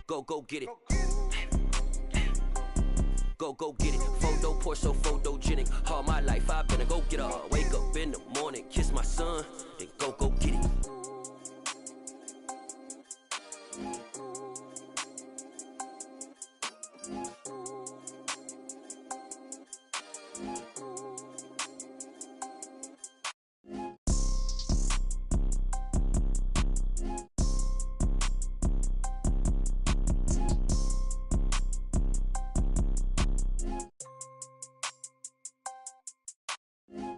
Go get it. Go get it. Photo poor, so photogenic. All my life I've been a go getter. Wake up in the morning, kiss my son, then go get it.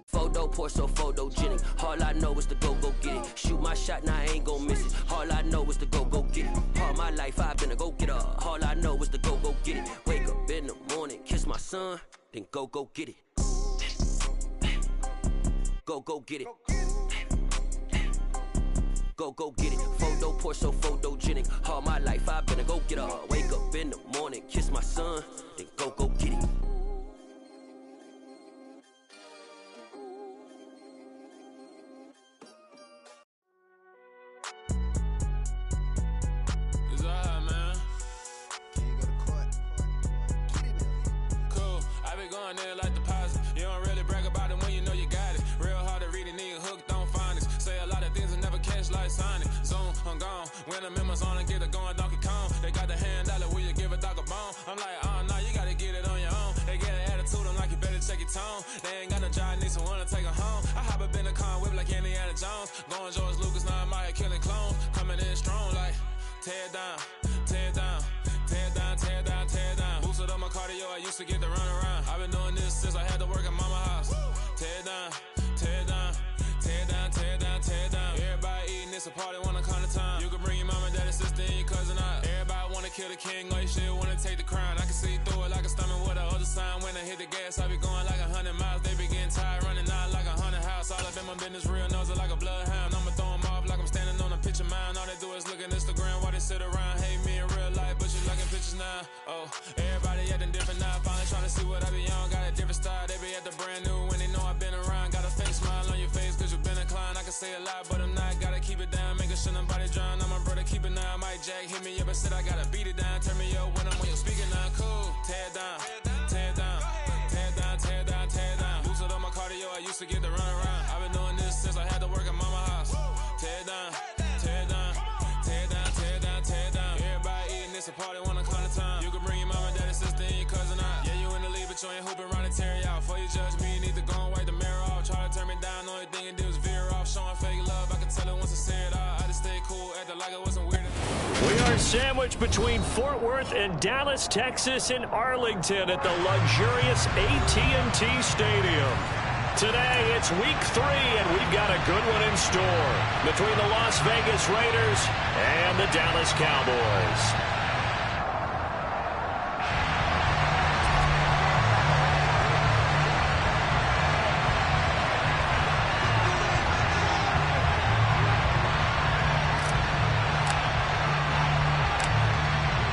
Photo poor, so photogenic. All I know is to go get it. Shoot my shot, now I ain't gon' miss it. All I know is to go get it. All my life I've been a go getter. All I know is to go get it. Wake up in the morning, kiss my son, then go get it. Go get it. Go get it. Photo poor, so photogenic. All my life I've been a go getter. Wake up in the morning, kiss my son, then go get it. Like deposit. You don't really brag about it when you know you got it. Real hard to read a nigga hook, don't find it. Say a lot of things and never catch like Sonic. Zone, I'm gone. When the members on and get it going, Donkey Kong. They got the hand dollar, will you give a dog a bone? I'm like, nah, you gotta get it on your own. They get an attitude, I'm like, you better check your tone. They ain't got no job, need someone to take her home. I hop up in the car, whip like Indiana Jones. Going George Lucas, now I'm out here killing clones. Coming in strong like, tear down, tear down. Tear down, tear down, tear down. Boosted up my cardio, I used to get to run around. I've been doing this since I had to work at mama house. Tear down, tear down, tear down, tear down, tear down. Everybody eating, it's a party, wanna count the time. You can bring your mama, daddy, sister, and your cousin out. Everybody wanna kill the king, or you shit wanna take the crown. I can see through it like a stomach with a other sign. When I hit the gas, I be going like 100 miles. They be getting tired, running out like 100 house. All up in my business, real nose like a bloodhound. I'ma throw them off like I'm standing on a picture mound. All they do is look at Instagram while they sit around. Hate me in real life, but you liking pictures now. Oh, everybody acting different now. Finally trying to see what I be on. Got a different style, they be at the brand new when they know I've been around. Got a fake smile on your face cause you been inclined. I can say a lot, but I'm not. Gotta keep it down, making sure nobody drown. I'm my brother, keep it now. Mike Jack hit me up and said I gotta beat it down. Turn me up when I'm on your speaker now. Cool, tear down, tear down, tear down, tear down, tear down. Boosted up my cardio, I used to get to run around. I've been doing this since I had to work at mama house. Tear down, tear down, tear down, tear down, tear down. Everybody eating, it's a party, wanna count the time. You can bring your mama, daddy, sister, and your cousin out. Yeah, you in the league, but you ain't hooping around and tear out. Before you judge me, you need to go and wipe the mirror off. Try to turn me down, only thing you do is veer off. Showing fake love, I can tell it once I say it out. I just stay cool, acting like it wasn't weird. We are sandwiched between Fort Worth and Dallas, Texas, and Arlington at the luxurious AT&T Stadium. Today, it's week 3, and we've got a good one in store between the Las Vegas Raiders and the Dallas Cowboys.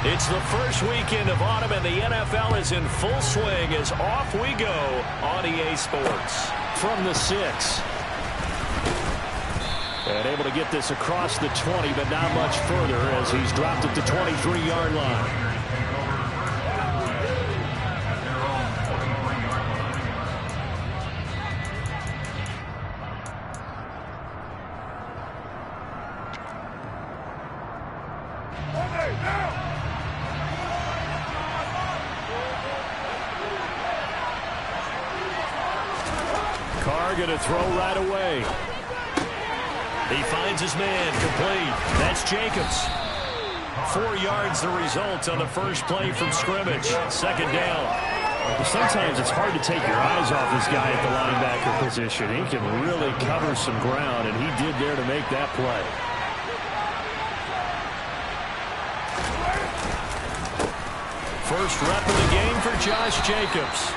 It's the first weekend of autumn, and the NFL is in full swing as off we go on EA Sports. From the 6. And able to get this across the 20, but not much further as he's dropped at the 23-yard line. Carr going to throw right away. He finds his man, complete. That's Jacobs. 4 yards the result on the first play from scrimmage. Second down. Sometimes it's hard to take your eyes off this guy at the linebacker position. He can really cover some ground, and he did there to make that play. First rep of the game for Josh Jacobs.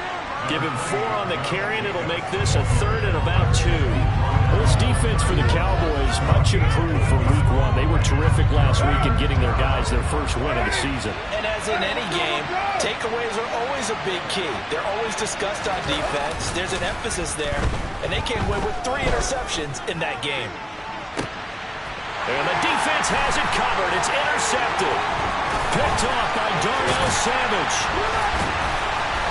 Give him 4 on the carry, and it'll make this a third and about 2. Well, this defense for the Cowboys much improved from week 1. They were terrific last week in getting their guys their first win of the season. And as in any game, takeaways are always a big key. They're always discussed on defense. There's an emphasis there, and they came away with 3 interceptions in that game. And the defense has it covered. It's intercepted. Picked coach.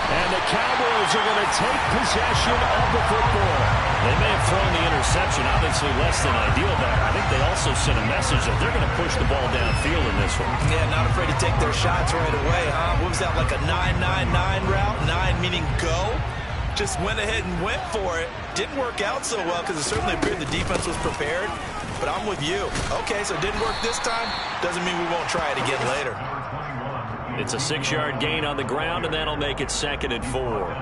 And the Cowboys are going to take possession of the football. They may have thrown the interception, obviously less than ideal there. I think they also sent a message that they're going to push the ball downfield in this one. Yeah, not afraid to take their shots right away, huh? What was that, like a 9-9-9 route? 9 meaning go? Just went ahead and went for it. Didn't work out so well because it certainly appeared the defense was prepared. But I'm with you. Okay, so it didn't work this time. Doesn't mean we won't try it again later. It's a 6-yard gain on the ground, and that'll make it 2nd and 4.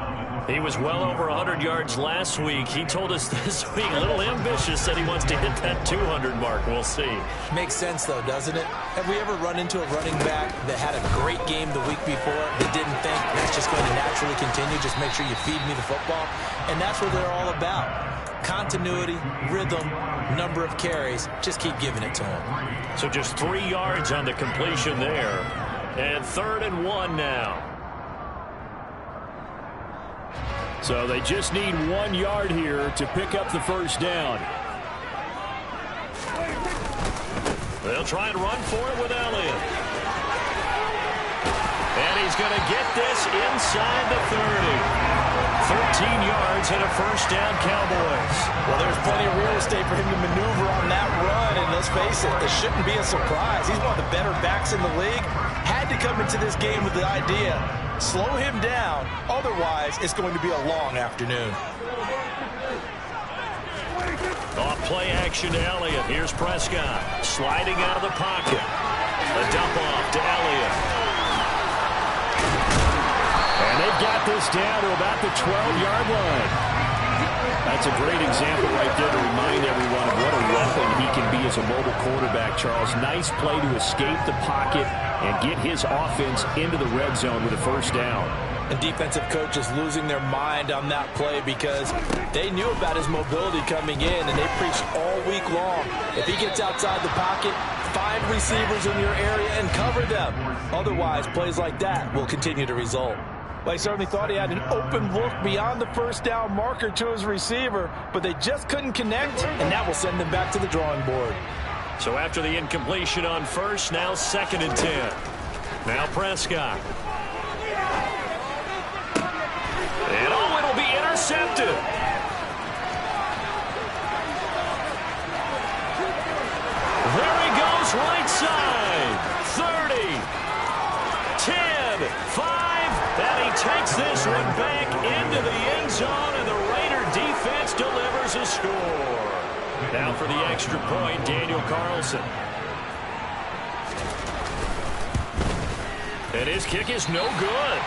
He was well over 100 yards last week. He told us this week, a little ambitious, said he wants to hit that 200 mark. We'll see. Makes sense, though, doesn't it? Have we ever run into a running back that had a great game the week before that didn't think that's just going to naturally continue? Just make sure you feed me the football. And that's what they're all about. Continuity, rhythm, number of carries. Just keep giving it to him. So just 3 yards on the completion there. And 3rd and 1 now. So they just need 1 yard here to pick up the first down. They'll try and run for it with Elliott. And he's going to get this inside the 30. 13 yards and a first down, Cowboys. Well, there's plenty of real estate for him to maneuver on that run, and let's face it, it shouldn't be a surprise. He's one of the better backs in the league. Had to come into this game with the idea, slow him down, otherwise it's going to be a long afternoon. Off play action to Elliott. Here's Prescott sliding out of the pocket. A dump off to Elliott. And they've got this down to about the 12-yard line. That's a great example right there to remind everyone of what a weapon he can be as a mobile quarterback, Charles. Nice play to escape the pocket and get his offense into the red zone with a first down. And defensive coaches losing their mind on that play because they knew about his mobility coming in, and they preached all week long. If he gets outside the pocket, find receivers in your area and cover them. Otherwise, plays like that will continue to result. Well, he certainly thought he had an open look beyond the first down marker to his receiver, but they just couldn't connect, and that will send them back to the drawing board. So after the incompletion on first, now 2nd and 10. Now Prescott. And oh, it'll be intercepted. There he goes, right side. 30, 10, 5. And he takes this one back into the end zone, and the Raider defense delivers a score. Now for the extra point, Daniel Carlson. And his kick is no good.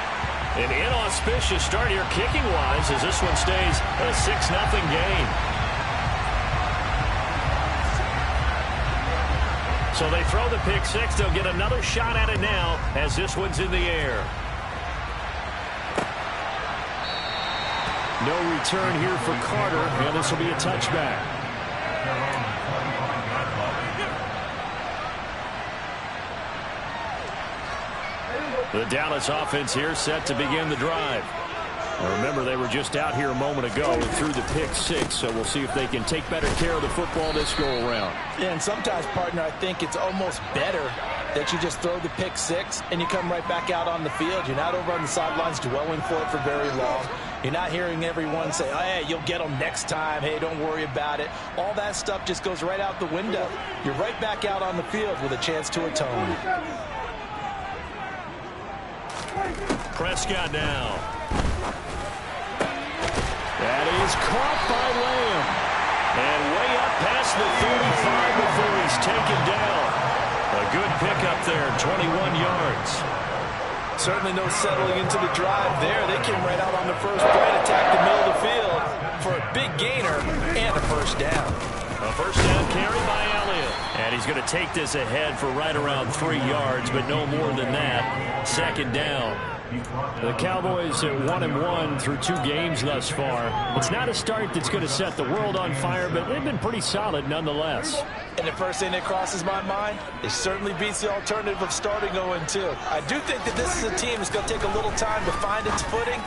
An inauspicious start here kicking-wise as this one stays a 6-0 game. So they throw the pick six. They'll get another shot at it now as this one's in the air. No return here for Carter, and this will be a touchback. The Dallas offense here set to begin the drive. Now remember, they were just out here a moment ago and threw the pick six, so we'll see if they can take better care of the football this go-around. Yeah, and sometimes, partner, I think it's almost better that you just throw the pick six and you come right back out on the field. You're not over on the sidelines dwelling for it for very long. You're not hearing everyone say, oh, hey, you'll get them next time. Hey, don't worry about it. All that stuff just goes right out the window. You're right back out on the field with a chance to atone. Prescott now. That is caught by Lamb. And way up past the 35 before he's taken down. A good pickup there, 21 yards. Certainly no settling into the drive there. They came right out on the first play and attacked the middle of the field for a big gainer and a first down. A first down carry by Elliott. And he's going to take this ahead for right around 3 yards, but no more than that. 2nd down. The Cowboys at 1-1 through 2 games thus far. It's not a start that's going to set the world on fire, but they've been pretty solid nonetheless. And the first thing that crosses my mind, it certainly beats the alternative of starting 0-2. I do think that this is a team that's going to take a little time to find its footing.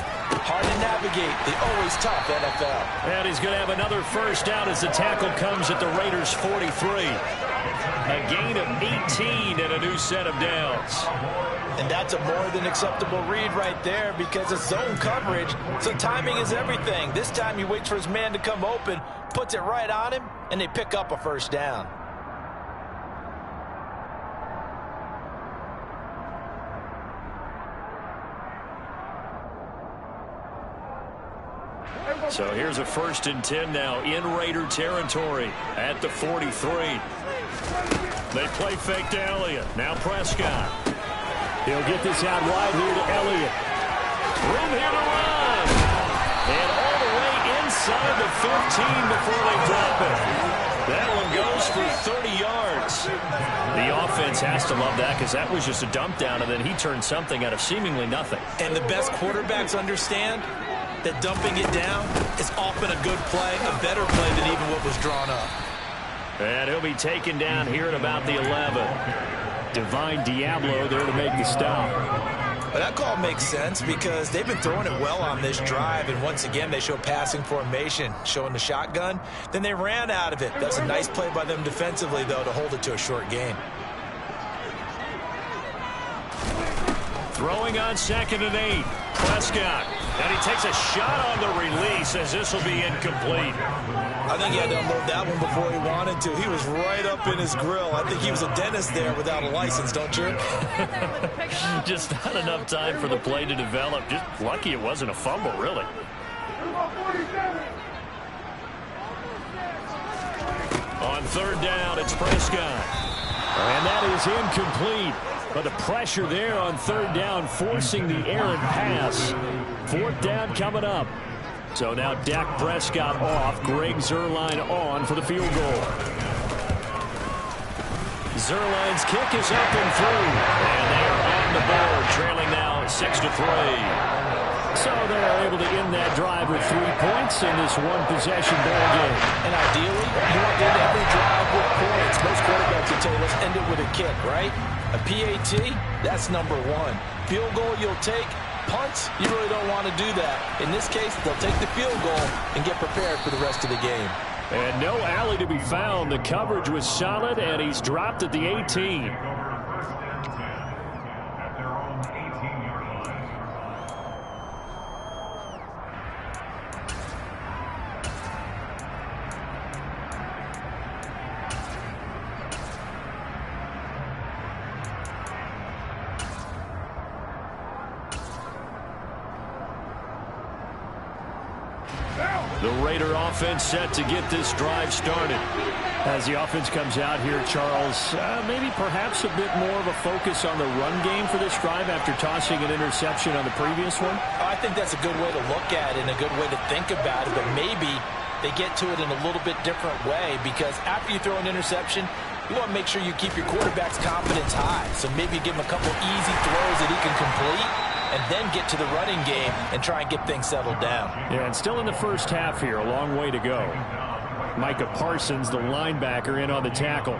Hard to navigate the always tough NFL. And he's going to have another first down as the tackle comes at the Raiders' 43. A gain of 18 and a new set of downs. And that's a more than acceptable read right there because it's zone coverage, so timing is everything. This time he waits for his man to come open, puts it right on him, and they pick up a first down. So here's a 1st and 10 now in Raider territory at the 43. They play fake to Elliott. Now Prescott. He'll get this out wide here to Elliott. Room here to run. And all the way inside the 15 before they drop it. That one goes for 30 yards. The offense has to love that because that was just a dump down, and then he turned something out of seemingly nothing. And the best quarterbacks understand that dumping it down is often a good play, a better play than even what was drawn up. And he'll be taken down here at about the 11. Divine Diablo there to make the stop. But that call makes sense because they've been throwing it well on this drive, and once again they show passing formation, showing the shotgun. Then they ran out of it. That's a nice play by them defensively, though, to hold it to a short gain. Throwing on 2nd and 8. Prescott. And he takes a shot on the release as this will be incomplete. I think he had to unload that one before he wanted to. He was right up in his grill. I think he was a dentist there without a license, don't you? Just not enough time for the play to develop. Just lucky it wasn't a fumble, really. On 3rd down, it's Prescott. And that is incomplete. But the pressure there on 3rd down, forcing the errant pass. 4th down coming up. So now Dak Prescott off, Greg Zuerlein on for the field goal. Zuerlein's kick is up and through. And they are on the board, trailing now 6-3. So they're able to end that drive with 3 points in this one-possession ball game. And ideally, you want to end every drive with points. Most quarterbacks will tell you, let's end it with a kick, right? A PAT, that's number 1. Field goal you'll take. Punts, you really don't want to do that. In this case, they'll take the field goal and get prepared for the rest of the game. And no alley to be found. The coverage was solid, and he's dropped at the 18. The Raider offense set to get this drive started. As the offense comes out here, Charles, maybe perhaps a bit more of a focus on the run game for this drive after tossing an interception on the previous one? I think that's a good way to look at it and a good way to think about it, but maybe they get to it in a little bit different way because after you throw an interception, you want to make sure you keep your quarterback's confidence high. So maybe give him a couple easy throws that he can complete and then get to the running game and try and get things settled down. Yeah, and still in the first half here, a long way to go. Micah Parsons, the linebacker, in on the tackle.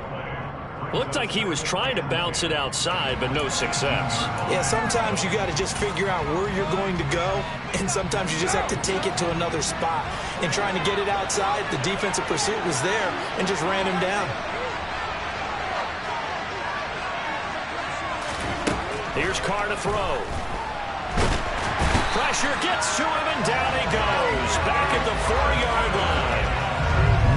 Looked like he was trying to bounce it outside, but no success. Yeah, sometimes you got to just figure out where you're going to go, and sometimes you just have to take it to another spot. And trying to get it outside, the defensive pursuit was there and just ran him down. Here's Carr to throw. Pressure gets to him, and down he goes. Back at the 4-yard line.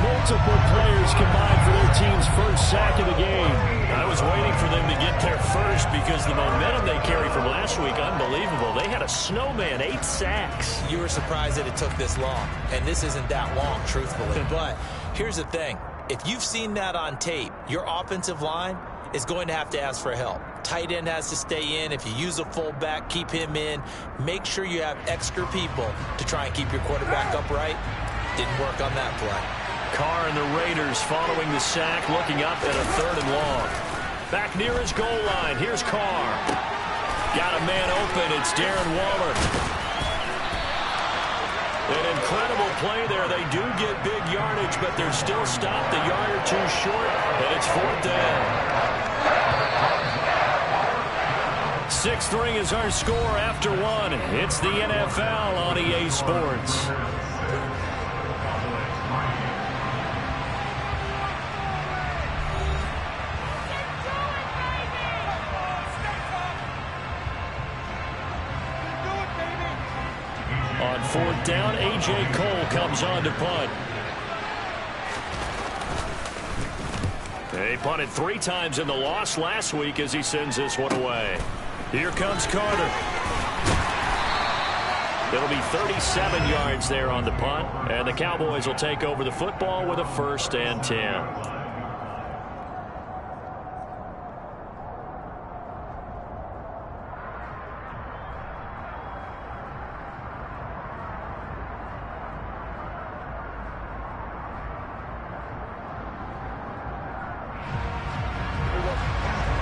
Multiple players combined for their team's first sack of the game. I was waiting for them to get there first because the momentum they carry from last week, unbelievable. They had a snowman, 8 sacks. You were surprised that it took this long, and this isn't that long, truthfully. But here's the thing. If you've seen that on tape, your offensive line is going to have to ask for help. Tight end has to stay in. If you use a fullback, keep him in. Make sure you have extra people to try and keep your quarterback upright. Didn't work on that play. Carr and the Raiders following the sack, looking up at a 3rd and long. Back near his goal line. Here's Carr. Got a man open. It's Darren Waller. An incredible play there. They do get big yardage, but they're still stopped a yard or two short, and it's 4th down. 6-3 is our score after 1. It's the NFL on EA Sports. On fourth down, A.J. Cole comes on to punt. He punted 3 times in the loss last week as he sends this one away. Here comes Carter. It'll be 37 yards there on the punt, and the Cowboys will take over the football with a 1st and 10.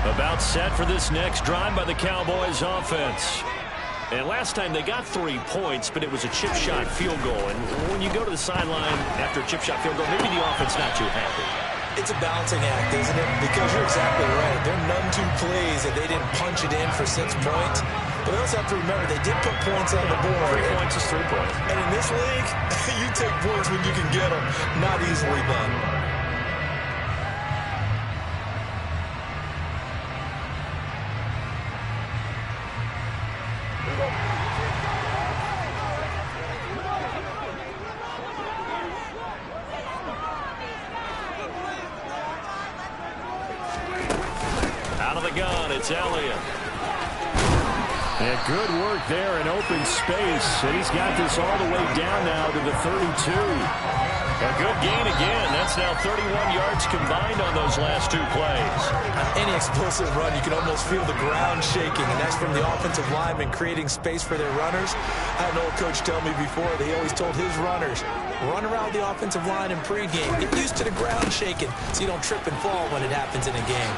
About set for this next drive by the Cowboys offense. And last time they got 3 points, but it was a chip shot field goal. And when you go to the sideline after a chip shot field goal, maybe the offense not too happy. It's a balancing act, isn't it? Because you're exactly right. There are none too plays that they didn't punch it in for 6 points. But they also have to remember they did put points on the board. 3 points is 3 points. And in this league, you take points when you can get them. Not easily done. It's Elliott. And good work there in open space. And he's got this all the way down now to the 32. A good gain again. That's now 31 yards combined on those last 2 plays. On any explosive run, you can almost feel the ground shaking, and that's from the offensive linemen creating space for their runners. I had an old coach tell me before, they always told his runners, run around the offensive line in pregame. Get used to the ground shaking so you don't trip and fall when it happens in a game.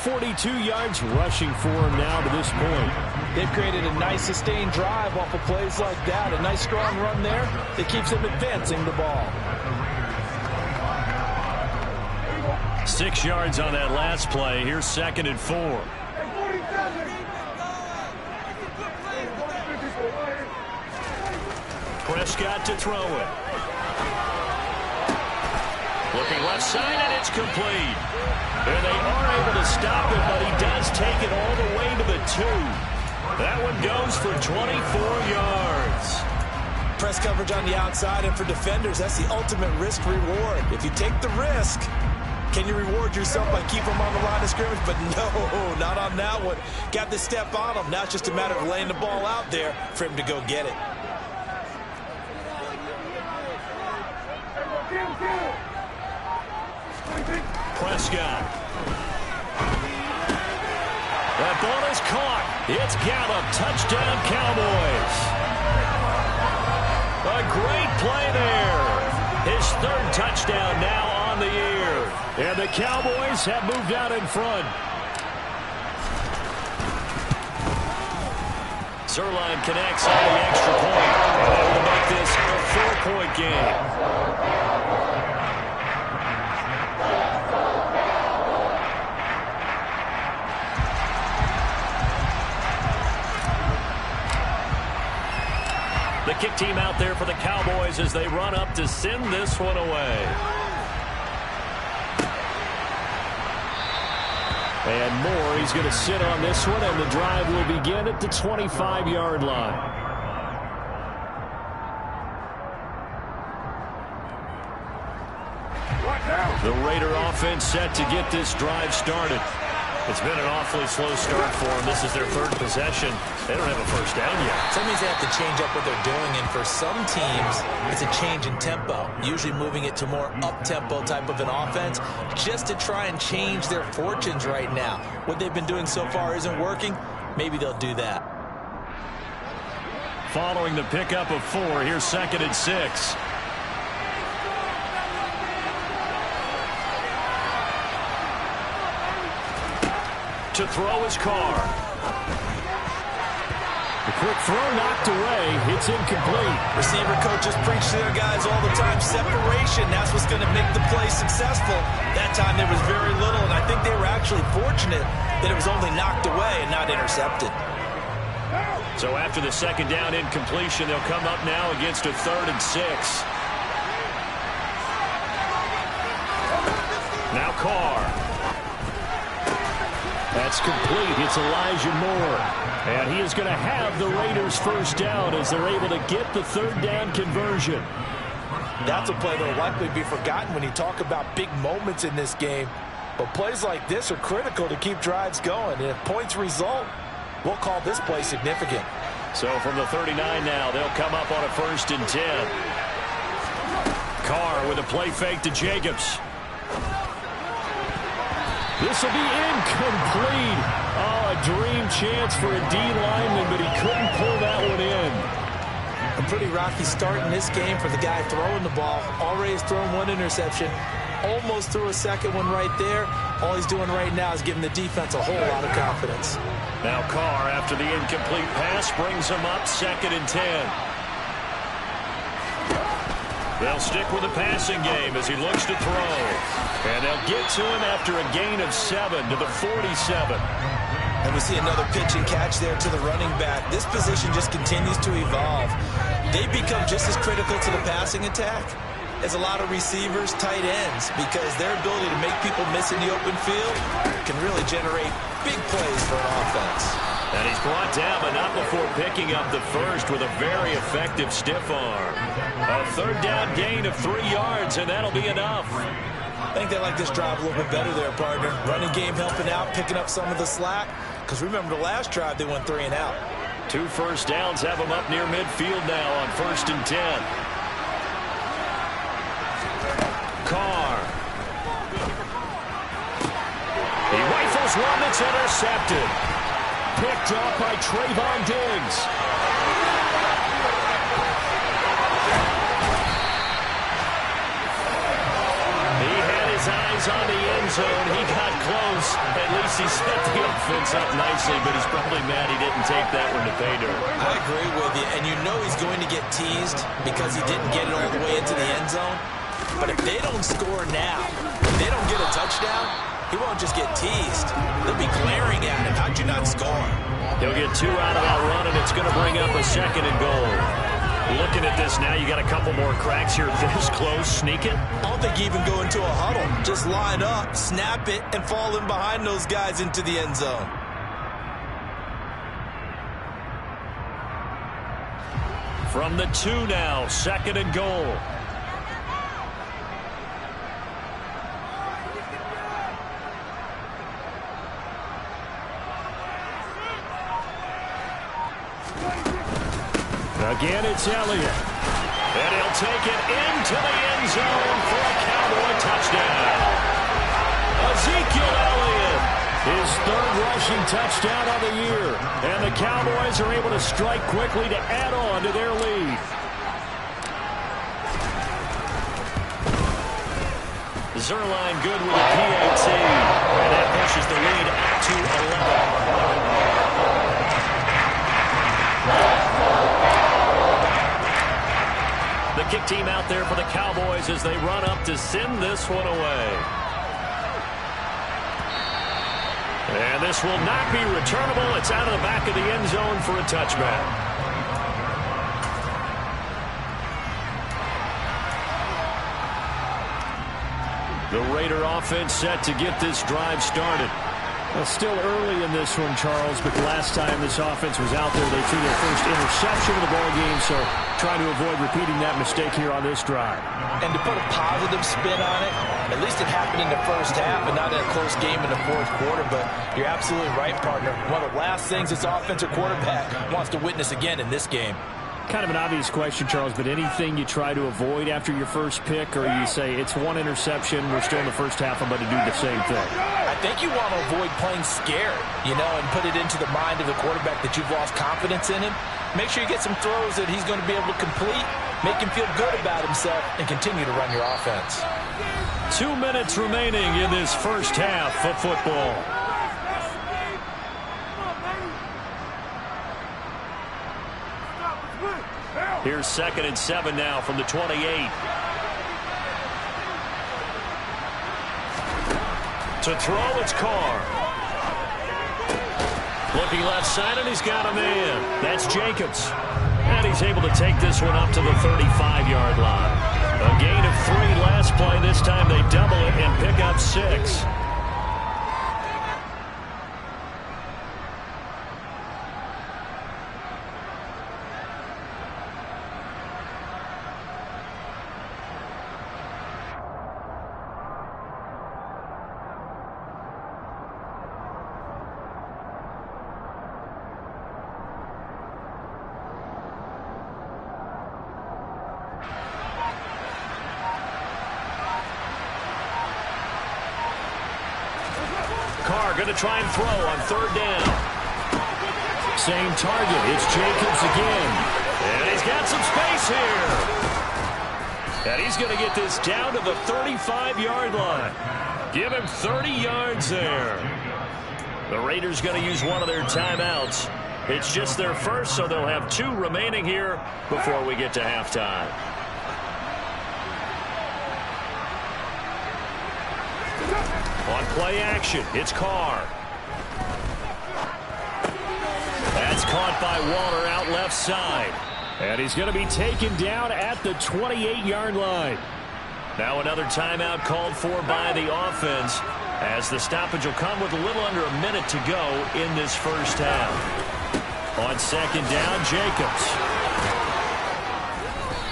42 yards rushing for him now to this point. They've created a nice sustained drive off of plays like that. A nice strong run there that keeps them advancing the ball. 6 yards on that last play. Here's 2nd and 4. Prescott to throw it. Looking left side, and it's complete. And they are able to stop it, but he does take it all the way to the 2. That one goes for 24 yards. Press coverage on the outside, and for defenders, that's the ultimate risk reward. If you take the risk, can you reward yourself by keeping them on the line of scrimmage? But no, not on that one. Got to step on him. Now it's just a matter of laying the ball out there for him to go get it. Prescott. That ball is caught. It's Gallup. Touchdown, Cowboys. A great play there. His 3rd touchdown now on the year. And the Cowboys have moved out in front. Zerline connects on the extra point. And that will make this a 4-point game. The kick team out there for the Cowboys as they run up to send this one away. And Moore, he's going to sit on this one, and the drive will begin at the 25-yard line. The Raider offense set to get this drive started. It's been an awfully slow start for them. This is their 3rd possession. They don't have a first down yet. So that means they have to change up what they're doing, and for some teams, it's a change in tempo, usually moving it to more up-tempo type of an offense just to try and change their fortunes right now. What they've been doing so far isn't working. Maybe they'll do that. Following the pickup of 4, here's 2nd and 6. To throw his car. The quick throw knocked away. It's incomplete. Receiver coaches preach to their guys all the time. Separation, that's what's going to make the play successful. That time there was very little, and I think they were actually fortunate that it was only knocked away and not intercepted. So after the 2nd down incompletion, they'll come up now against a 3rd and 6. Now Carr. That's complete. It's Elijah Moore. And he is going to have the Raiders first down as they're able to get the third down conversion. That's a play that will likely be forgotten when you talk about big moments in this game. But plays like this are critical to keep drives going. And if points result, we'll call this play significant. So from the 39 now, they'll come up on a 1st and 10. Carr with a play fake to Jacobs. This will be incomplete. Oh, a dream chance for a D lineman, but he couldn't pull that one in. A pretty rocky start in this game for the guy throwing the ball. Already has thrown one interception. Almost threw a second one right there. All he's doing right now is giving the defense a whole lot of confidence. Now Carr, after the incomplete pass, brings him up 2nd and 10. They'll stick with the passing game as he looks to throw. And they'll get to him after a gain of 7 to the 47. And we see another pitch and catch there to the running back. This position just continues to evolve. They become just as critical to the passing attack as a lot of receivers, tight ends, because their ability to make people miss in the open field can really generate big plays for an offense. And he's brought down, but not before picking up the first with a very effective stiff arm. A third down gain of 3 yards, and that'll be enough. I think they like this drive a little bit better there, partner. Running game helping out, picking up some of the slack. Because remember, the last drive, they went 3 and out. 2 first downs have them up near midfield now on 1st and 10. Carr. He rifles one that's intercepted. Picked up by Trayvon Diggs. He had his eyes on the end zone. He got close. At least he set the offense up nicely, but he's probably mad he didn't take that one to pay dirt. I agree with you, and you know he's going to get teased because he didn't get it all the way into the end zone. But if they don't score now, if they don't get a touchdown, he won't just get teased. They'll be glaring at him. How'd you not score? He'll get 2 out of that run, and it's going to bring up a 2nd and goal. Looking at this now, you got a couple more cracks here. This close, sneak it. I don't think you even go into a huddle. Just line up, snap it, and fall in behind those guys into the end zone. From the 2 now, 2nd and goal. Again, it's Elliott. And he'll take it into the end zone for a Cowboy touchdown. Ezekiel Elliott, his 3rd rushing touchdown of the year. And the Cowboys are able to strike quickly to add on to their lead. Zerline good with a PAT. And that pushes the lead up to 11. The kick team out there for the Cowboys as they run up to send this one away. And this will not be returnable. It's out of the back of the end zone for a touchback. The Raider offense set to get this drive started. Well, still early in this one, Charles, but the last time this offense was out there, they threw their first interception of the ball game, so trying to avoid repeating that mistake here on this drive. And to put a positive spin on it, at least it happened in the first half and not in a close game in the 4th quarter, but you're absolutely right, partner. One of the last things this offensive quarterback wants to witness again in this game. Kind of an obvious question, Charles, but anything you try to avoid after your first pick, or you say it's 1 interception, we're still in the first half, I'm going to do the same thing? I think you want to avoid playing scared, you know, and put it into the mind of the quarterback that you've lost confidence in him. Make sure you get some throws that he's going to be able to complete, make him feel good about himself, and continue to run your offense. 2 minutes remaining in this first half of football. Here's 2nd and 7 now from the 28. To throw, it's Carr. Looking left side, and he's got a man. That's Jacobs. And he's able to take this one up to the 35-yard line. A gain of 3 last play. This time they double it and pick up 6. Carr going to try and throw on third down. Same target. It's Jacobs again. And he's got some space here. And he's going to get this down to the 35-yard line. Give him 30 yards there. The Raiders going to use one of their timeouts. It's just their first, so they'll have 2 remaining here before we get to halftime. On play action, it's Carr. That's caught by Waller out left side. And he's going to be taken down at the 28-yard line. Now another timeout called for by the offense, as the stoppage will come with a little under a minute to go in this first half. On second down, Jacobs.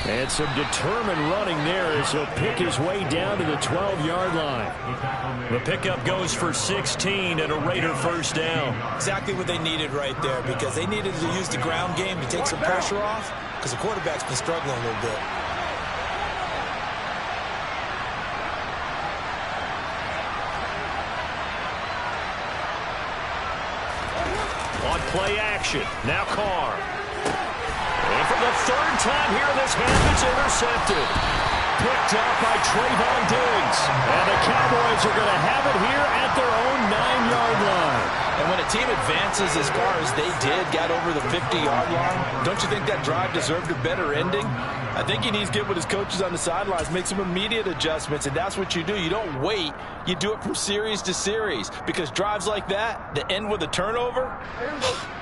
And some determined running there as he'll pick his way down to the 12-yard line. The pickup goes for 16 and a Raider first down. Exactly what they needed right there, because they needed to use the ground game to take some pressure off, because the quarterback's been struggling a little bit. On play action, now Carr. And for the third time here this half, it's intercepted. Picked up by Trayvon Diggs. And the Cowboys are going to have it here at their own 9-yard line. And when a team advances as far as they did, got over the 50-yard line, don't you think that drive deserved a better ending? I think he needs to get with his coaches on the sidelines, make some immediate adjustments, and that's what you do. You don't wait. You do it from series to series, because drives like that end with a turnover,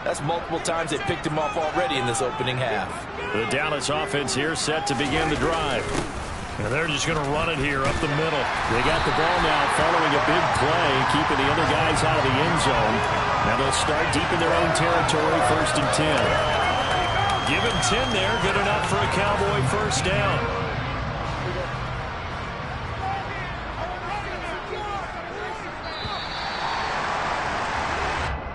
that's multiple times they picked him off already in this opening half. The Dallas offense here set to begin the drive. And they're just going to run it here up the middle. They got the ball now following a big play, keeping the other guys out of the end zone. Now they'll start deep in their own territory, 1st and 10. Give him 10 there, good enough for a Cowboy first down.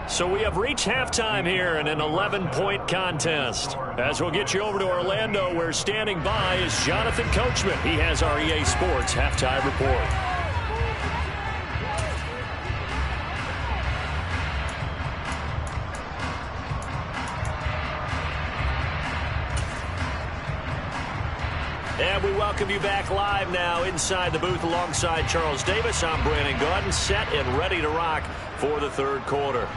So we have reached halftime here in an 11-point contest. As we'll get you over to Orlando, where standing by is Jonathan Coachman. He has our EA Sports halftime report. And we welcome you back live now inside the booth alongside Charles Davis. I'm Brandon Gaudin, set and ready to rock for the third quarter.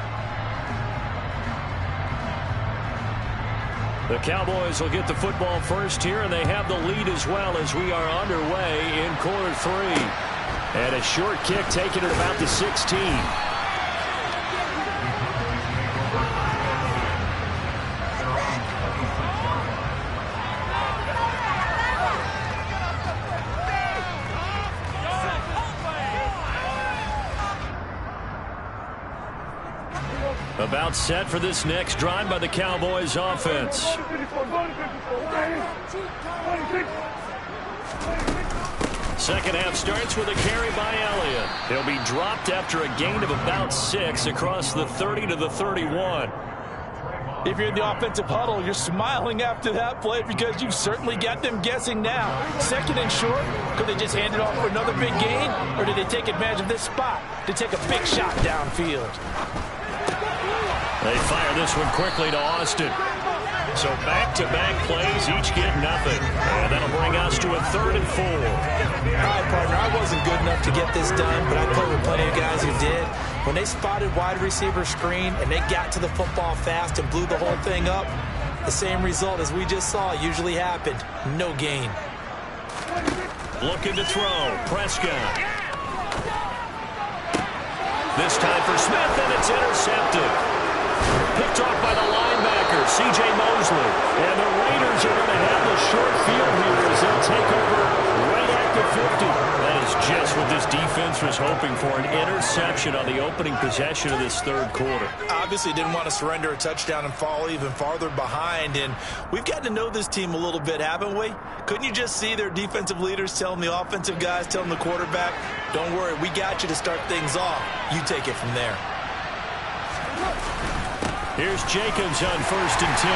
The Cowboys will get the football first here, and they have the lead as well as we are underway in quarter 3. And a short kick taken at about the 16. About set for this next drive by the Cowboys offense. Second half starts with a carry by Elliott. He'll be dropped after a gain of about 6 across the 30 to the 31. If you're in the offensive huddle, you're smiling after that play, because you've certainly got them guessing now. 2nd and short, could they just hand it off for another big gain, or did they take advantage of this spot to take a big shot downfield? They fire this one quickly to Austin. So back-to-back plays, each get nothing. And that'll bring us to a 3rd and 4. All right, partner, I wasn't good enough to get this done, but I played with plenty of guys who did. When they spotted wide receiver screen and they got to the football fast and blew the whole thing up, the same result as we just saw usually happened. No gain. Looking to throw. Prescott. This time for Smith, and it's intercepted. Picked off by the linebacker, C.J. Mosley. And the Raiders are going to have the short field here as they'll take over right at the 50. That is just what this defense was hoping for, an interception on the opening possession of this third quarter. Obviously didn't want to surrender a touchdown and fall even farther behind. And we've gotten to know this team a little bit, haven't we? Couldn't you just see their defensive leaders telling the offensive guys, telling the quarterback, don't worry, we got you to start things off. You take it from there. Here's Jacobs on 1st and 10.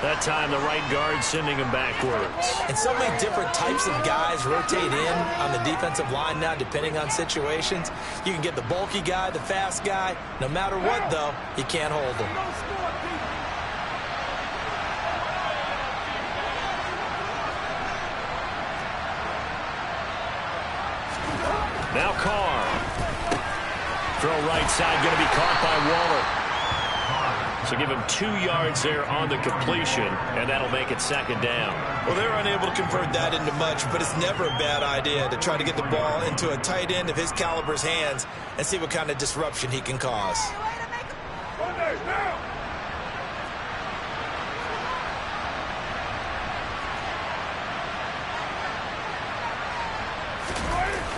That time the right guard sending him backwards. And so many different types of guys rotate in on the defensive line now, depending on situations. You can get the bulky guy, the fast guy. No matter what, though, you can't hold them. Now Carr. Throw right side, going to be caught by Waller. So give him 2 yards there on the completion, and that'll make it second down. Well, they're unable to convert that into much, but it's never a bad idea to try to get the ball into a tight end of his caliber's hands and see what kind of disruption he can cause.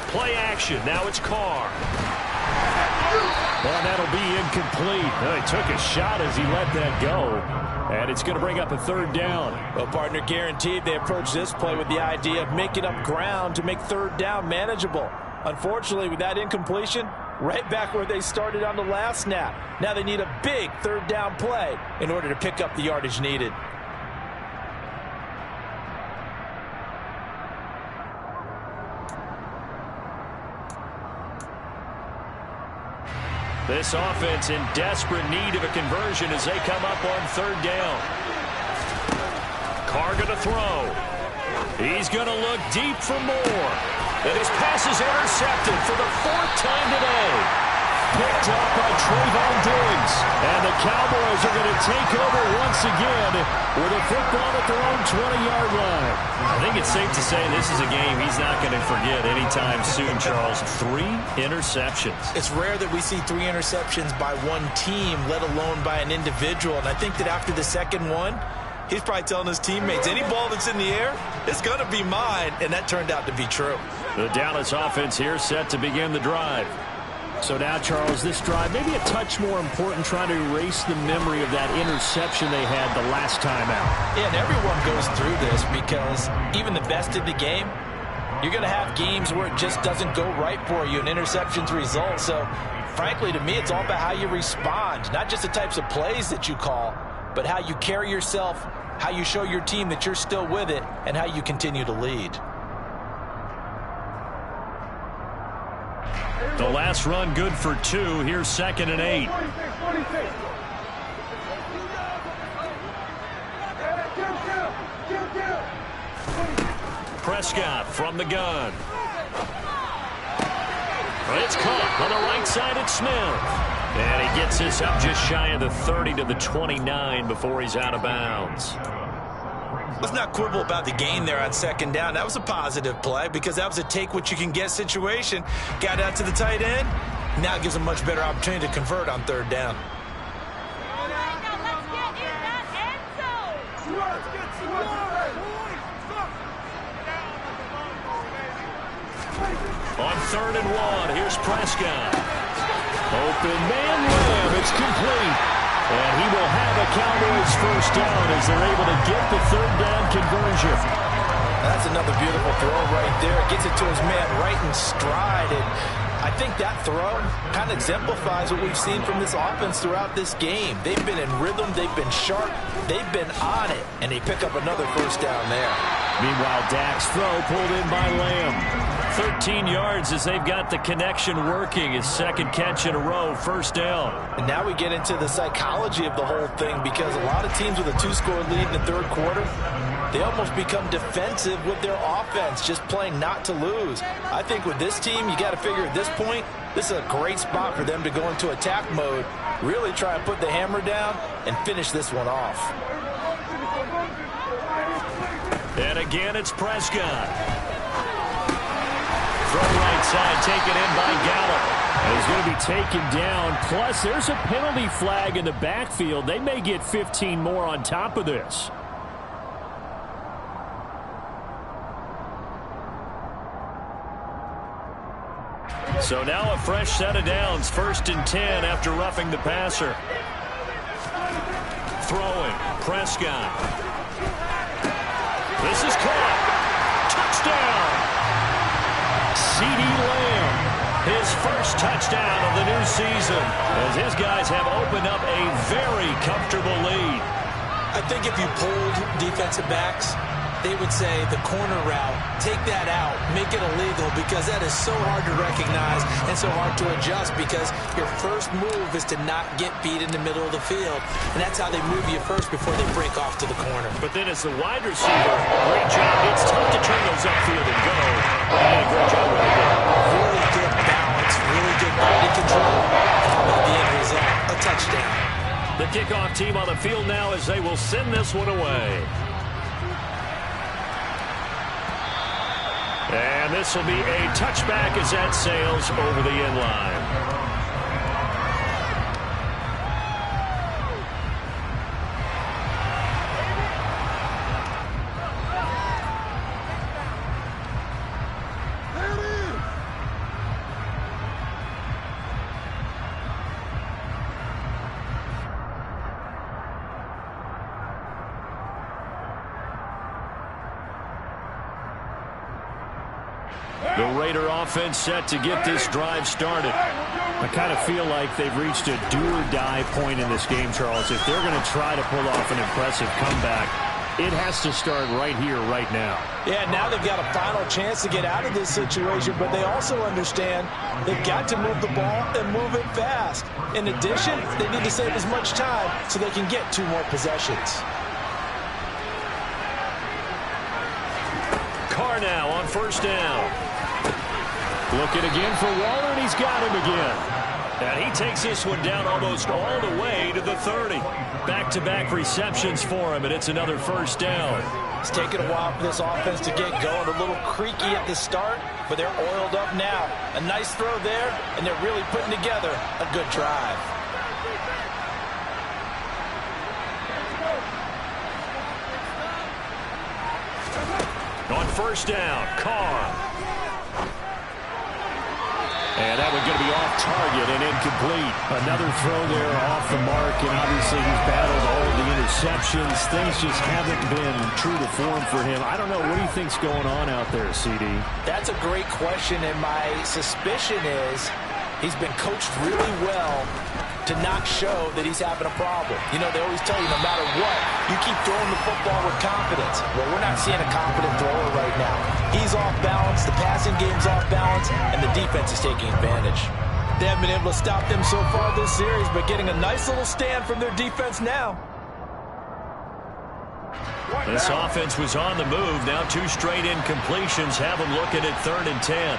Play action. Now it's Carr. Well, that'll be incomplete. Well, he took a shot as he let that go. And it's going to bring up a third down. Well, partner, guaranteed they approach this play with the idea of making up ground to make third down manageable. Unfortunately, with that incompletion, right back where they started on the last snap. Now they need a big third down play in order to pick up the yardage needed. This offense in desperate need of a conversion as they come up on third down. Carr going to throw. He's going to look deep for more. And his pass is intercepted for the 4th time today. Picked up by Trayvon Diggs. And the Cowboys are going to take over once again with a football at their own 20-yard line. I think it's safe to say this is a game he's not going to forget anytime soon, Charles. 3 interceptions. It's rare that we see 3 interceptions by one team, let alone by an individual. And I think that after the second one, he's probably telling his teammates, any ball that's in the air, it's going to be mine. And that turned out to be true. The Dallas offense here set to begin the drive. So now, Charles, this drive maybe a touch more important, trying to erase the memory of that interception they had the last time out. Yeah, and everyone goes through this because even the best in the game, you're going to have games where it just doesn't go right for you and interceptions result. So, frankly, to me, it's all about how you respond, not just the types of plays that you call, but how you carry yourself, how you show your team that you're still with it, and how you continue to lead. The last run good for 2. Here's 2nd and 8. Prescott from the gun. It's caught on the right side at Smith. And he gets this up just shy of the 30 to the 29 before he's out of bounds. Let's not quibble about the gain there on 2nd down. That was a positive play because that was a take-what-you-can-get situation. Got out to the tight end. Now it gives a much better opportunity to convert on 3rd down. On 3rd and 1, here's Prescott. Open man Lamb. It's complete. And he will have a Cowboys first down as they're able to get the 3rd down conversion. That's another beautiful throw right there. Gets it to his man right in stride. And I think that throw kind of exemplifies what we've seen from this offense throughout this game. They've been in rhythm. They've been sharp. They've been on it. And they pick up another first down there. Meanwhile, Dak's throw pulled in by Lamb. 13 yards as they've got the connection working. His 2nd catch in a row, first down. And now we get into the psychology of the whole thing because a lot of teams with a 2-score lead in the 3rd quarter, they almost become defensive with their offense, just playing not to lose. I think with this team, you got to figure at this point, this is a great spot for them to go into attack mode, really try and put the hammer down and finish this one off. And again, it's Prescott. From right side, taken in by Gallup. And he's going to be taken down. Plus, there's a penalty flag in the backfield. They may get 15 more on top of this. So now a fresh set of downs. 1st and 10 after roughing the passer. Throwing. Prescott. This is caught. Touchdown. CeeDee Lamb, his first touchdown of the new season, as his guys have opened up a very comfortable lead. I think if you polled defensive backs, they would say the corner route, take that out, make it illegal, because that is so hard to recognize and so hard to adjust, because your first move is to not get beat in the middle of the field, and that's how they move you first before they break off to the corner. But then as the wide receiver, great job. It's tough to turn those upfield and go. But he did a great job right there. Really good balance, really good body control. How about the end result? A touchdown. The kickoff team on the field now as they will send this one away. And this will be a touchback as that sails over the end line. The Raider offense set to get this drive started. I kind of feel like they've reached a do-or-die point in this game, Charles. If they're going to try to pull off an impressive comeback, it has to start right here, right now. Yeah, now they've got a final chance to get out of this situation, but they also understand they've got to move the ball and move it fast. In addition, they need to save as much time so they can get 2 more possessions. Carr now on first down. Looking again for Waller, and he's got him again. And he takes this one down almost all the way to the 30. Back-to-back receptions for him, and it's another first down. It's taken a while for this offense to get going. A little creaky at the start, but they're oiled up now. A nice throw there, and they're really putting together a good drive. On first down, Carr. And that one's going to be off target and incomplete. Another throw there off the mark, and obviously he's battled all of the interceptions. Things just haven't been true to form for him. I don't know. What do you think's going on out there, CD? That's a great question, and my suspicion is he's been coached really well to not show that he's having a problem. You know, they always tell you no matter what, you keep throwing the football with confidence. Well, we're not seeing a confident thrower right now. He's off balance, the passing game's off balance, and the defense is taking advantage. They haven't been able to stop them so far this series, but getting a nice little stand from their defense now. This offense was on the move. Now 2 straight incompletions have them looking at 3rd and 10.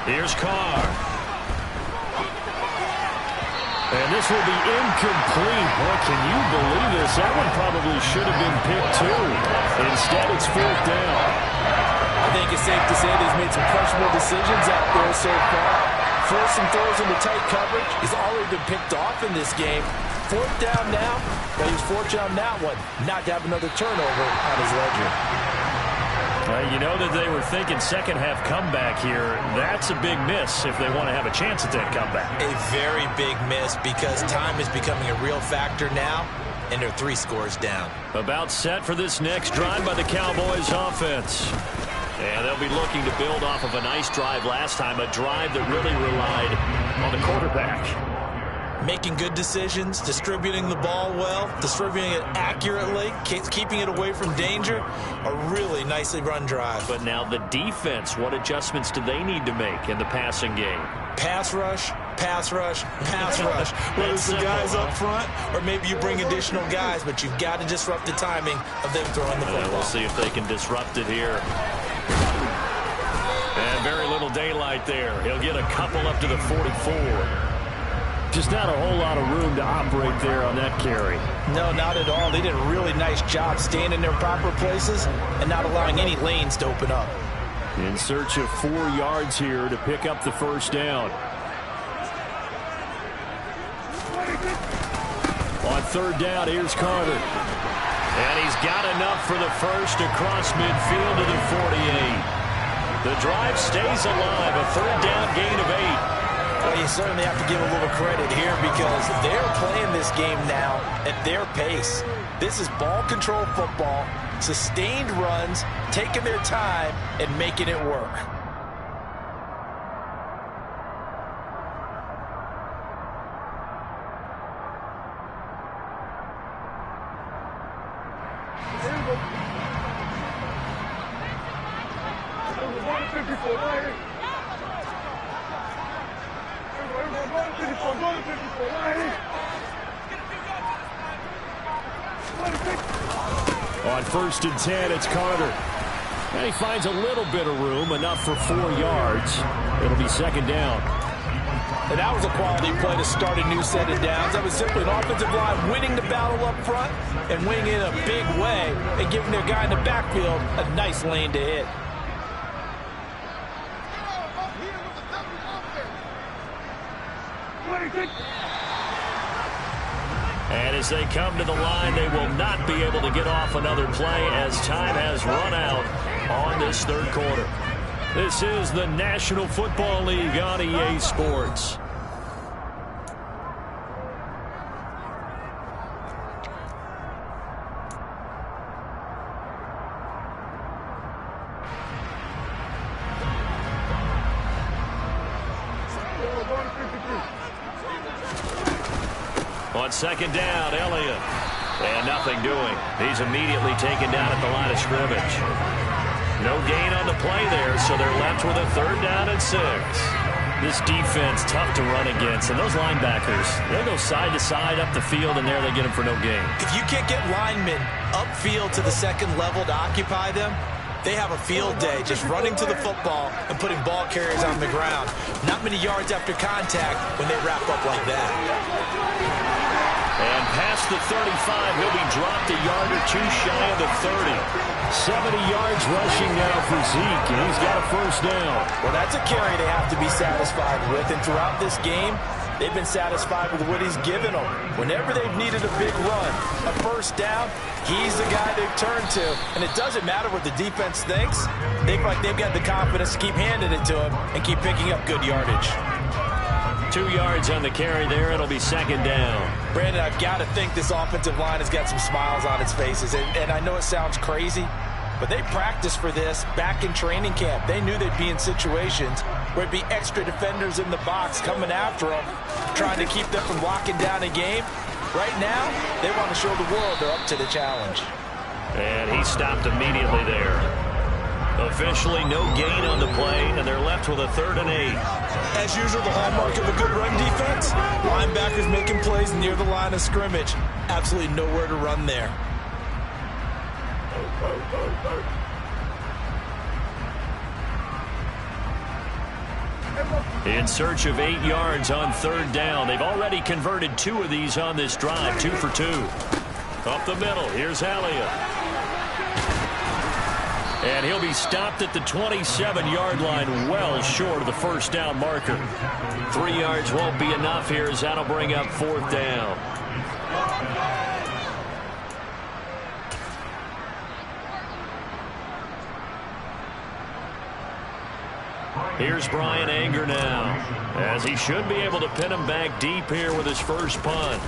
Here's Carr. And this will be incomplete. Boy, can you believe this? That one probably should have been picked too. Instead, it's 4th down. I think it's safe to say that he's made some questionable decisions out there so far. Forced some throws into tight coverage. He's already been picked off in this game. 4th down now, but he's fortunate on that one not to have another turnover on his ledger. You know that they were thinking second half comeback here. That's a big miss if they want to have a chance at that comeback. A very big miss because time is becoming a real factor now, and they're 3 scores down. About set for this next drive by the Cowboys offense. And they'll be looking to build off of a nice drive last time, a drive that really relied on the quarterback. Making good decisions, distributing the ball well, distributing it accurately, keeping it away from danger. A really nicely run drive. But now the defense, what adjustments do they need to make in the passing game? Pass rush, pass rush, pass rush. Whether it's the guys up front or maybe you bring additional guys, but you've got to disrupt the timing of them throwing the football. We'll see if they can disrupt it here. And very little daylight there. He'll get a couple up to the 44. Just not a whole lot of room to operate there on that carry. No, not at all. They did a really nice job staying in their proper places and not allowing any lanes to open up. In search of 4 yards here to pick up the first down. On 3rd down, here's Carter. And he's got enough for the first across midfield to the 48. The drive stays alive, a 3rd down gain of 8. Well, you certainly have to give a little credit here because they're playing this game now at their pace. This is ball control football, sustained runs, taking their time, and making it work. On 1st and 10, it's Carter. And he finds a little bit of room, enough for 4 yards. It'll be 2nd down. And that was a quality play to start a new set of downs. That was simply an offensive line winning the battle up front and winning in a big way and giving their guy in the backfield a nice lane to hit. And as they come to the line, they will not be able to get off another play as time has run out on this 3rd quarter. This is the National Football League on EA Sports. On 2nd down, Elliott. And nothing doing. He's immediately taken down at the line of scrimmage. No gain on the play there, so they're left with a 3rd down and 6. This defense, tough to run against. And those linebackers, they'll go side to side up the field, and there they get them for no gain. If you can't get linemen upfield to the 2nd level to occupy them, they have a field day just running to the football and putting ball carriers on the ground. Not many yards after contact when they wrap up like that. And past the 35, he'll be dropped a yard or 2 shy of the 30. 70 yards rushing now for Zeke, and he's got a 1st down. Well, that's a carry they have to be satisfied with, and throughout this game, they've been satisfied with what he's given them. Whenever they've needed a big run, a 1st down, he's the guy they've turned to. And it doesn't matter what the defense thinks. They feel like they've got the confidence to keep handing it to him and keep picking up good yardage. 2 yards on the carry there. It'll be 2nd down. Brandon, I've got to think this offensive line has got some smiles on its faces. And I know it sounds crazy, but they practiced for this back in training camp. They knew they'd be in situations where it'd be extra defenders in the box coming after them, trying to keep them from locking down a game. Right now, they want to show the world they're up to the challenge. And he stopped immediately there. Officially no gain on the play, and they're left with a 3rd and 8. As usual, the hallmark of a good run defense, linebackers making plays near the line of scrimmage. Absolutely nowhere to run there. In search of 8 yards on 3rd down. They've already converted 2 of these on this drive, 2 for 2. Up the middle, here's Elliott. And he'll be stopped at the 27-yard line, well short of the 1st down marker. 3 yards won't be enough here, as that'll bring up 4th down. Here's Brian Anger now, as he should be able to pin him back deep here with his first punt.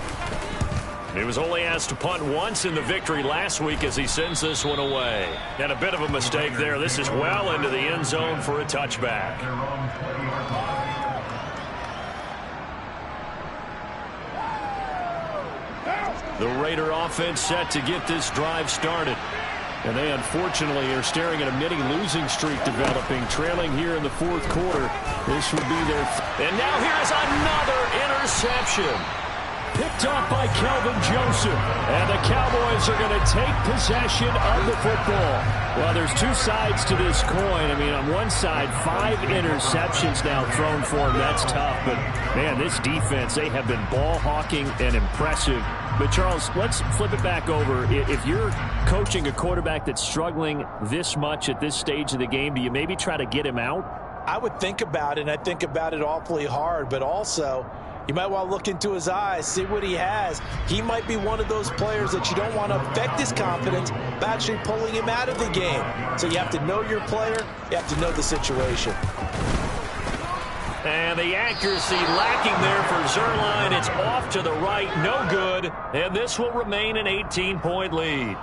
He was only asked to punt once in the victory last week as he sends this one away. And a bit of a mistake there. This is well into the end zone for a touchback. The Raider offense set to get this drive started. And they unfortunately are staring at a mini losing streak developing, trailing here in the 4th quarter. This would be their... And now here's another interception. Picked up by Kelvin Joseph. And the Cowboys are going to take possession of the football. Well, there's 2 sides to this coin. I mean, on one side, 5 interceptions now thrown for him. That's tough. But, man, this defense, they have been ball hawking and impressive. But, Charles, let's flip it back over. If you're coaching a quarterback that's struggling this much at this stage of the game, do you maybe try to get him out? I would think about it, and I think about it awfully hard. But also, you might want to look into his eyes, see what he has. He might be one of those players that you don't want to affect his confidence by actually pulling him out of the game. So you have to know your player. You have to know the situation. And the accuracy lacking there for Zerline. It's off to the right, no good. And this will remain an 18-point lead.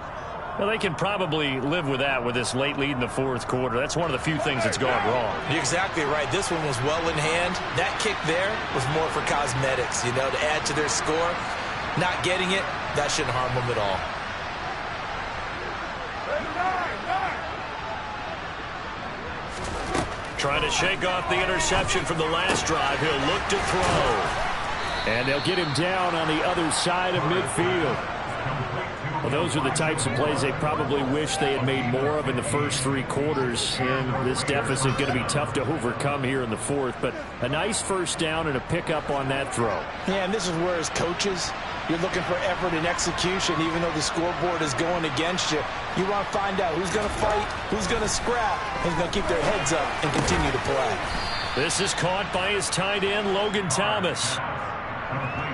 Well, they can probably live with that with this late lead in the 4th quarter. That's one of the few things that's gone wrong. You're exactly right. This one was well in hand. That kick there was more for cosmetics, to add to their score. Not getting it, that shouldn't harm them at all. Trying to shake off the interception from the last drive. He'll look to throw. And they'll get him down on the other side of midfield. Well, those are the types of plays they probably wish they had made more of in the first 3 quarters. And this deficit going to be tough to overcome here in the fourth. But a nice first down and a pickup on that throw. Yeah, and this is where as coaches, you're looking for effort and execution, even though the scoreboard is going against you. You want to find out who's going to fight, who's going to scrap, who's going to keep their heads up and continue to play. This is caught by his tight end, Logan Thomas.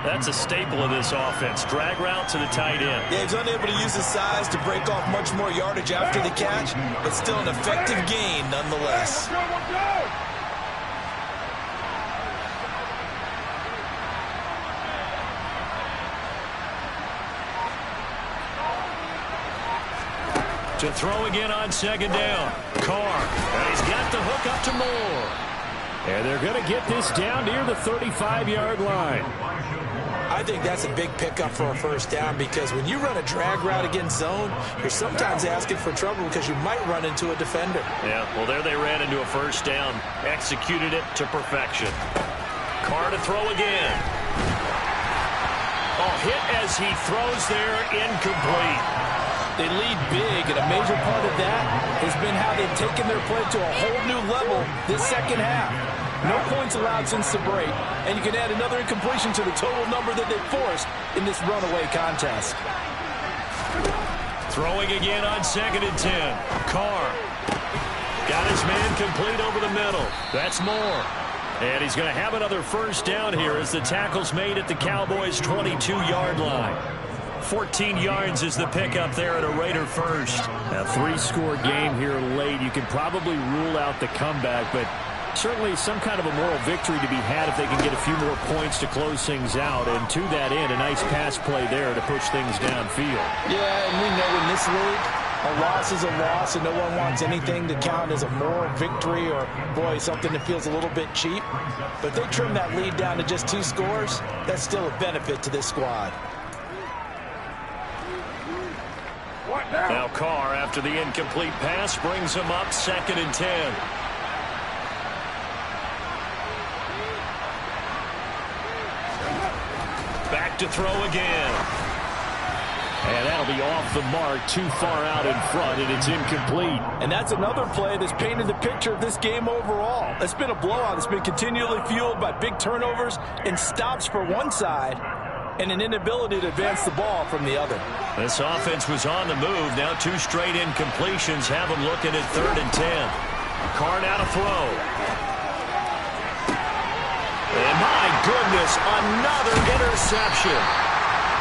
That's a staple of this offense. Drag route to the tight end. Yeah, he's unable to use his size to break off much more yardage after the catch, but still an effective gain nonetheless. To throw again on second down. Carr. And he's got the hook up to Moore. And they're going to get this down near the 35-yard line. I think that's a big pickup for a first down because when you run a drag route against zone, you're sometimes asking for trouble because you might run into a defender. Yeah, well, there they ran into a first down. Executed it to perfection. Carr to throw again. Oh, hit as he throws there, incomplete. They lead big, and a major part of that has been how they've taken their play to a whole new level this second half. No points allowed since the break, and you can add another incompletion to the total number that they forced in this runaway contest. Throwing again on 2nd and 10. Carr got his man complete over the middle. That's Moore. And he's going to have another first down here as the tackle's made at the Cowboys' 22-yard line. 14 yards is the pickup there at a Raider first. A 3-score game here late. You can probably rule out the comeback, but certainly some kind of a moral victory to be had if they can get a few more points to close things out. And to that end, a nice pass play there to push things downfield. Yeah, and we know in this league, a loss is a loss, and no one wants anything to count as a moral victory or, boy, something that feels a little bit cheap. But they trim that lead down to just 2 scores. That's still a benefit to this squad. Now Carr, after the incomplete pass, brings him up 2nd and 10. Back to throw again. And that'll be off the mark, too far out in front, and it's incomplete. And that's another play that's painted the picture of this game overall. It's been a blowout. It's been continually fueled by big turnovers and stops for one side and an inability to advance the ball from the other. This offense was on the move. Now 2 straight incompletions have them looking at 3rd and 10. Carr now to throw. And my goodness, another interception.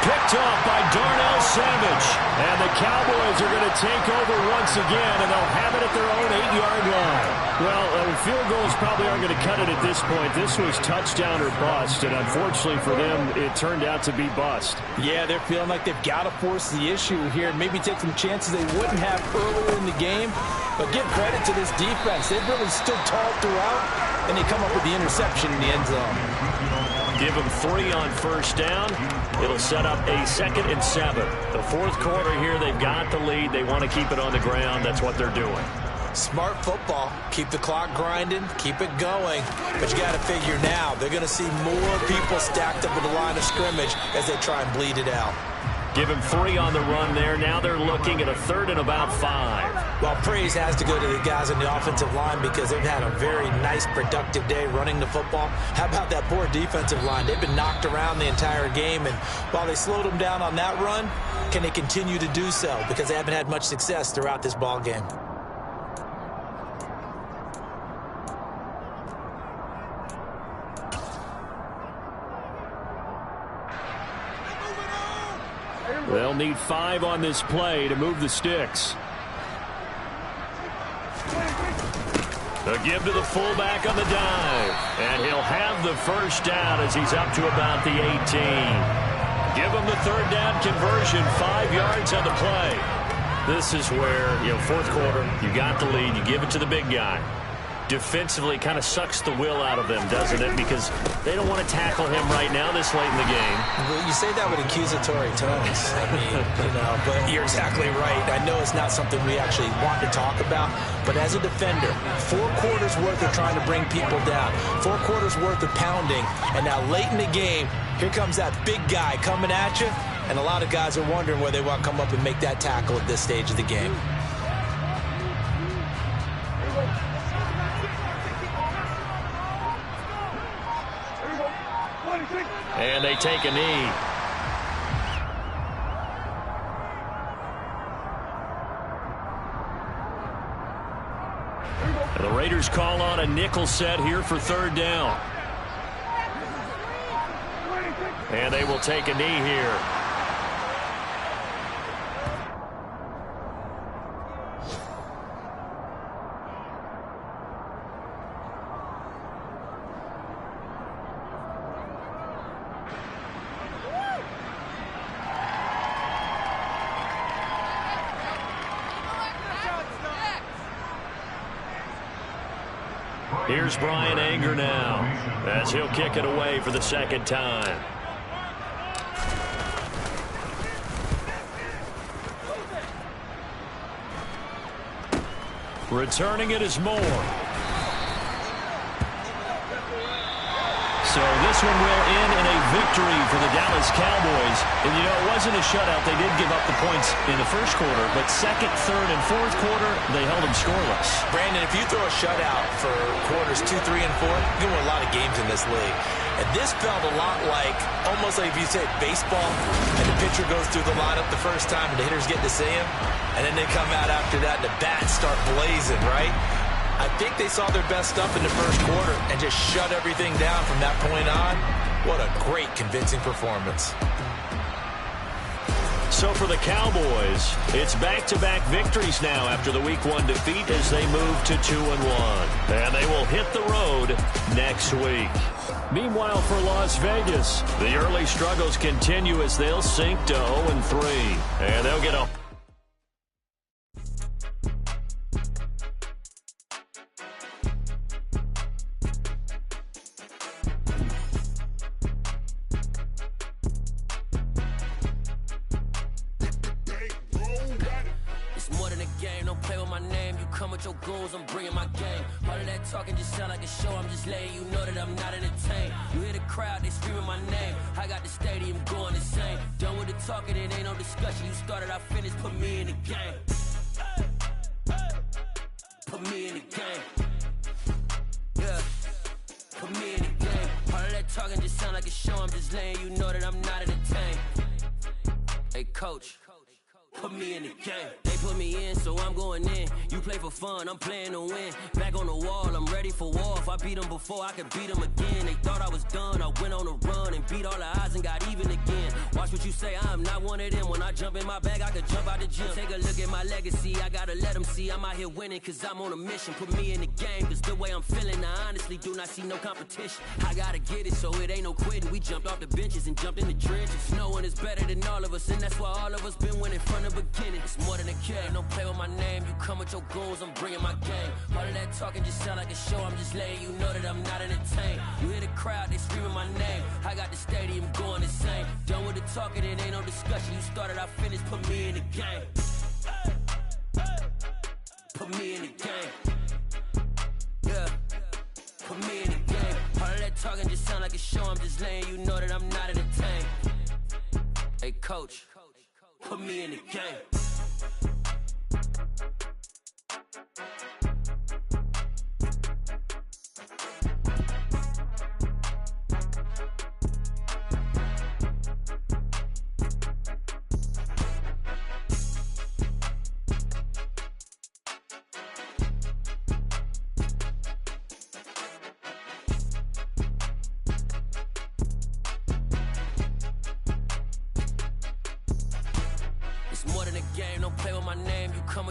Picked off by Darnell Savage. And the Cowboys are going to take over once again, and they'll have it at their own 8-yard line. Well, field goals probably aren't going to cut it at this point. This was touchdown or bust, and unfortunately for them, it turned out to be bust. Yeah, they're feeling like they've got to force the issue here, maybe take some chances they wouldn't have earlier in the game. But give credit to this defense. They've really stood tall throughout, and they come up with the interception in the end zone. Give them 3 on first down. It'll set up a 2nd and 7. The 4th quarter here, they've got the lead. They want to keep it on the ground. That's what they're doing. Smart football. Keep the clock grinding. Keep it going. But you got to figure now, they're going to see more people stacked up at the line of scrimmage as they try and bleed it out. Give him 3 on the run there. Now they're looking at a 3rd and about 5. Well, praise has to go to the guys on the offensive line because they've had a very nice, productive day running the football. How about that poor defensive line? They've been knocked around the entire game, and while they slowed them down on that run, can they continue to do so? Because they haven't had much success throughout this ball game. They'll need 5 on this play to move the sticks. The give to the fullback on the dive. And he'll have the first down as he's up to about the 18. Give him the 3rd down conversion, 5 yards on the play. This is where, 4th quarter, you got the lead, you give it to the big guy. Defensively kind of sucks the will out of them, doesn't it? Because they don't want to tackle him right now this late in the game. you say that with accusatory tones. I mean, but you're exactly right. I know it's not something we actually want to talk about, but as a defender, 4 quarters worth of trying to bring people down, 4 quarters worth of pounding, and now late in the game, here comes that big guy coming at you, and a lot of guys are wondering where they want to come up and make that tackle at this stage of the game. And they take a knee. And the Raiders call on a nickel set here for 3rd down. And they will take a knee here. Here's Brian Anger now, as he'll kick it away for the 2nd time. Returning it is Moore. So this one will end in a victory for the Dallas Cowboys. And, it wasn't a shutout. They did give up the points in the 1st quarter, but 2nd, 3rd, and 4th quarter, they held them scoreless. Brandon, if you throw a shutout for quarters 2, 3, and 4, you win a lot of games in this league. And this felt a lot like, almost like if you say baseball, and the pitcher goes through the lineup the first time, and the hitters get to see him, and then they come out after that, and the bats start blazing, right? I think they saw their best stuff in the 1st quarter and just shut everything down from that point on. What a great, convincing performance. So for the Cowboys, it's back-to-back victories now after the Week 1 defeat as they move to 2-1. And they will hit the road next week. Meanwhile, for Las Vegas, the early struggles continue as they'll sink to 0-3. And they'll get a... I'm bringing my game. All of that talking just sound like a show. I'm just letting you know that I'm not entertained. You hear the crowd, they screaming my name. I got the stadium going insane. Done with the talking, it ain't no discussion. You started, I finished, put me in the game. Put me in the game. Yeah. Put me in the game. All of that talking just sound like a show. I'm just letting you know that I'm not entertained. Hey, coach. Put me in the game. They put me in, so I'm going in. You play for fun, I'm playing to win. Back on the wall, I'm ready for war. If I beat them before, I could beat them again. They thought I was done, I went on a run and beat all the odds and got even again. Watch what you say, I'm not one of them. When I jump in my bag, I could jump out the gym. Take a look at my legacy, I gotta let them see I'm out here winning, cause I'm on a mission. Put me in the game, cause the way I'm feeling, I honestly do not see no competition. I gotta get it, so it ain't no quitting. We jumped off the benches and jumped in the trenches. No one is better than all of us, and that's why all of us been winning from the beginning. It's more than a game, don't play with my name. You come with your goons, I'm bringing my game. All of that talking just sound like a show. I'm just letting you know that I'm not entertained. You hear the crowd, they screaming my name. I got the stadium going insane. Done with the talking, it ain't no discussion. You started, I finished, put me in the game. Put me in the game. Yeah. Put me in the game. All of that talking just sound like a show. I'm just letting you know that I'm not entertained. Hey, coach. Put me in the game.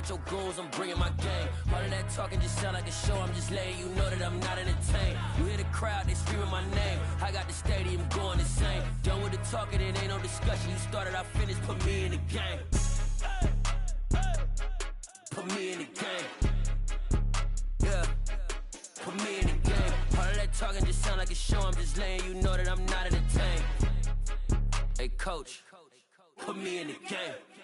Your goons, I'm bringing my game. All of that talking just sound like a show. I'm just letting you know that I'm not entertained. You hear the crowd, they screaming my name. I got the stadium going insane. Done with the talking, it ain't no discussion. You started, I finished, put me in the game. Put me in the game. Yeah. Put me in the game. All of that talking just sound like a show. I'm just letting you know that I'm not entertained. Hey, coach, put me in the game.